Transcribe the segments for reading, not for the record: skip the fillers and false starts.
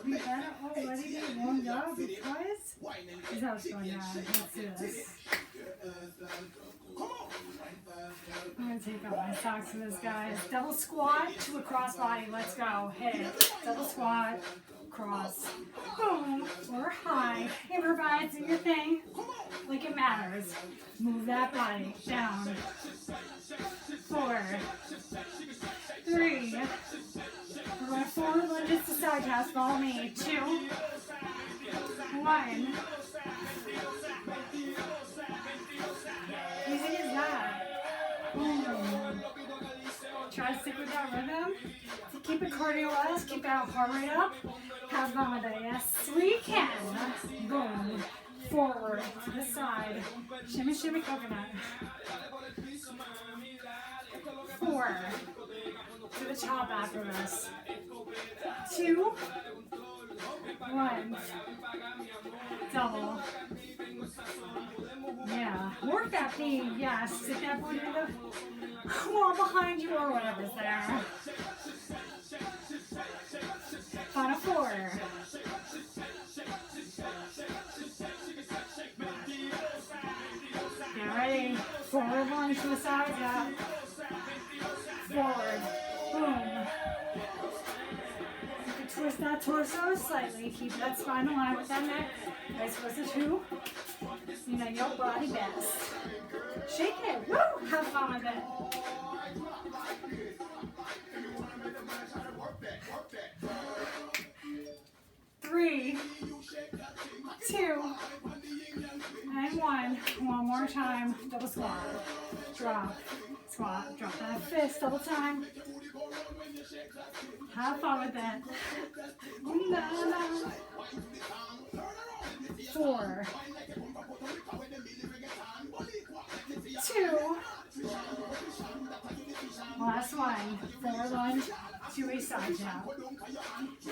You better already be warmed up because how it's going down. Let's do this. I'm going to take off my socks for this, guys. Double squat to a cross body. Let's go. Hit it. Double squat, cross, boom, or high. Improvising your thing like it matters. Move that body down. 4, 3. We're going forward lunges to side cast. Follow me. 2, 1. Easy as that. Try to stick with that rhythm. Keep it cardio-esque. Keep that heart rate up. Have fun with it. Yes, we can. Boom. Forward to the side. Shimmy, shimmy, coconut. 4. To the top after this. 2, 1. Double. Yeah. Work that knee. Yes. Sit that boy to the wall behind you or whatever's there. Final 4. Get ready. Forward lunge to the sides up. Forward. Boom. You can twist that torso slightly. Keep that spine aligned with that neck. Vice versa too. You know your body best. Shake it. Woo! Have fun with it. Three, 2, and 1. One more time. Double squat. Drop. Squat. Drop that fist. Double time. Have fun with it. 4, 2. Last one. Forward lunge to a side jab.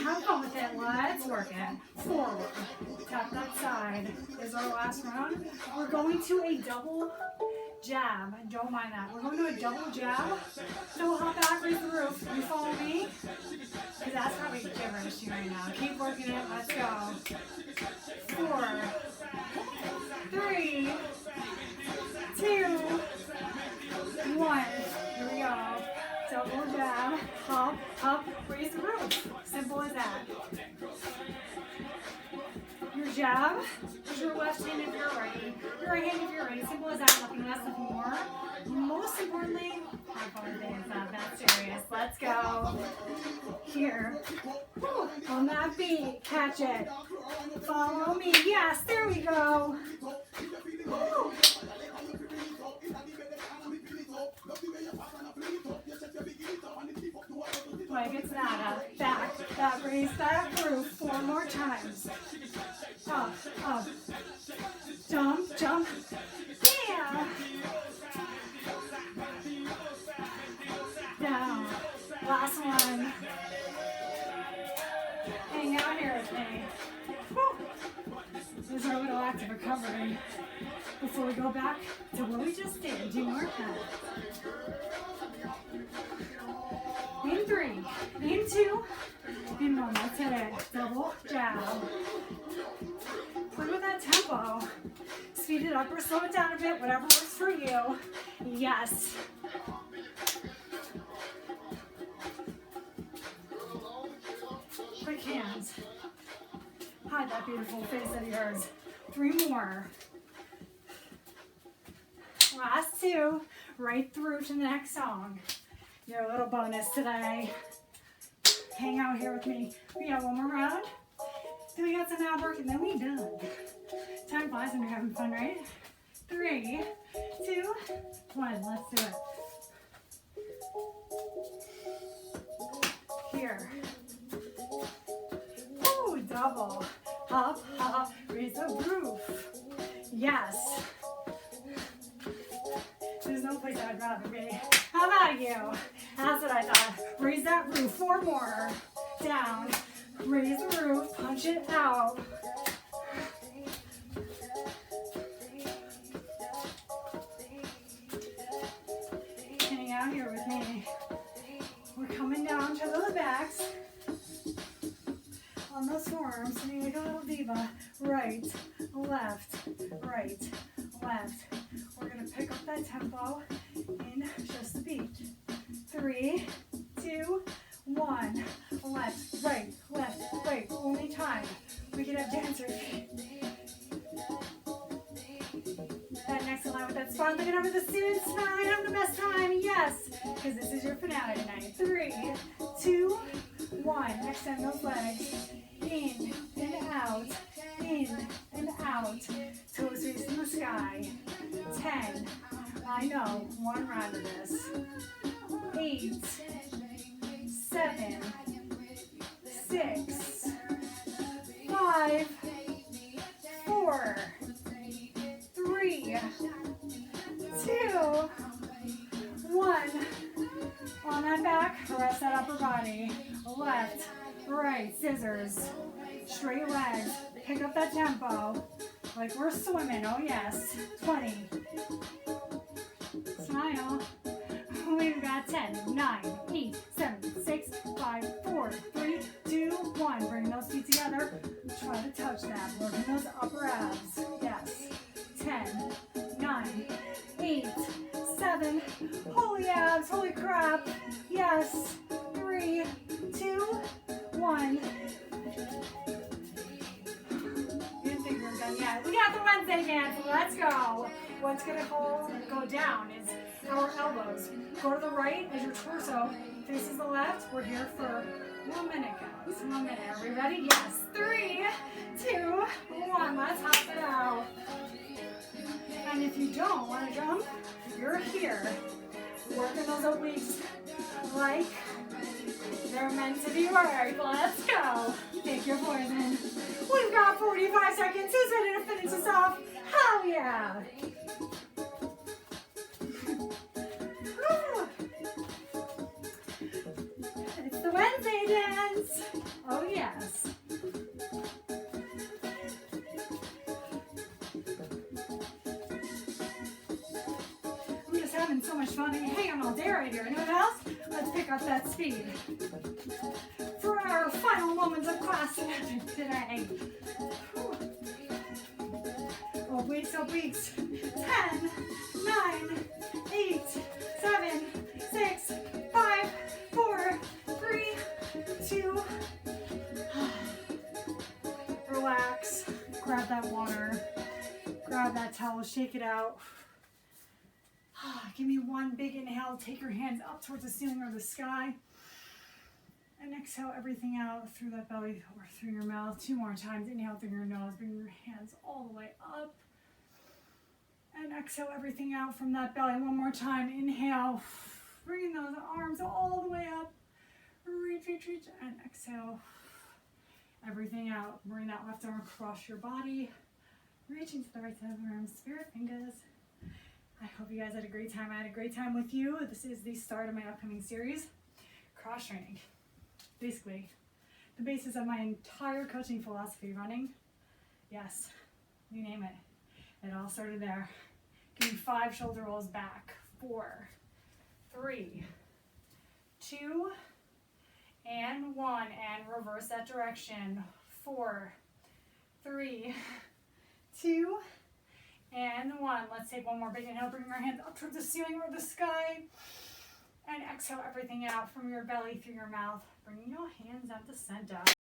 Have fun with it. Let's work it. Forward. Tap that side. Is our last round. We're going to a double jab. Don't mind that. We're going to a double jab. So we'll hop back, raise the roof. You follow me? Because that's probably gibberish to you right now. Keep working it. Let's go. 4, 3, 2, 1. Here we go. Double jab. Hop, up, raise the roof. Simple as that. Your jab is your left hand if you're ready. Your right hand if you're ready. Simple as that. Nothing less, nothing more. Most importantly, have fun with it. It's not that serious. Let's go. Here. Woo. On that beat. Catch it. Follow me. Yes, there we go. Woo. Like it's nada. Back. That raise that roof 4 more times. Up, up. Jump, jump. Yeah. Down. Last one. Hang out here with me. Woo. This is our little active recovery before we go back to what we just did. Do more cuts. In 3, in 2, in 1. Let's hit it. Double jab. Play with that tempo. Speed it up or slow it down a bit, whatever works for you. Yes. Quick hands. Hide that beautiful face of yours. 3 more. Last 2. Right through to the next song. Your little bonus today. Hang out here with me. We got one more round. Then we got some ab work and then we done. Time flies when you're having fun, right? 3, 2, 1. Let's do it. Here. Ooh, double. Hop, hop. Raise the roof. Yes. There's no place I'd rather be. How about you? That's what I thought. Raise that roof. 4 more. Down. Raise the roof. Punch it out. backs. On those forearms, like a little diva. Right, left, right, left. We're gonna pick up that tempo in just a beat. 3, 2, 1. Left, right. Only time. We can have dancers. That next line with that spot, looking over the students, smiling, having the best time. Yes, because this is your finale tonight. 3, 2, 1. Extend those legs. In and out. In and out. Toes facing the sky. 10. I know. One round of this. 8, 7, 6, 5, 4, 3, 2, 1. On that back, rest that upper body. Left, right, scissors. Straight legs. Pick up that tempo. Like we're swimming. Oh yes. 20. Smile. We've got 10, 9, 8, 7, 6, 5, 4, 3, 2, 1. Bring those feet together. Try to touch that. Working those upper abs. Yes. 10, 9, 8, 7. Holy abs. Holy crap. Yes. 3, 2, 1. Didn't think we were done yet. We got the Wednesday dance. Let's go. What's going to go down is our elbows. Go to the right as your torso faces the left. We're here for 1 minute, guys. 1 minute. Are we ready? Yes. 3, 2, 1. Let's hop it out. And if you don't want to jump, you're here. Working those obliques like they're meant to be worked. Let's go. Take your poison. We've got 45 seconds. Who's ready to finish this off? Hell yeah. It's the Wednesday dance. Oh yes. I'm just having so much fun and hanging all day right here. Anyone else? Let's pick up that speed. For our final moments of class today. Obliques. 10, 9, 8, 7, 6, 5, 4, 3, 2. Relax. Grab that water. Grab that towel. Shake it out. Give me one big inhale. Take your hands up towards the ceiling or the sky. And exhale everything out through that belly or through your mouth. 2 more times. Inhale through your nose. Bring your hands all the way up. And exhale everything out from that belly. 1 more time. Inhale. Bringing those arms all the way up. Reach. And exhale everything out. Bring that left arm across your body. Reaching to the right side of the room. Spirit fingers. I hope you guys had a great time. I had a great time with you. This is the start of my upcoming series, cross training. Basically, the basis of my entire coaching philosophy, running. Yes, you name it. It all started there. Give me 5 shoulder rolls back. 4, 3, 2, and 1. And reverse that direction. 4, 3, 2, and 1. Let's take 1 more big inhale. Bring your hands up towards the ceiling or the sky. And exhale everything out from your belly through your mouth. Bring your hands up to center.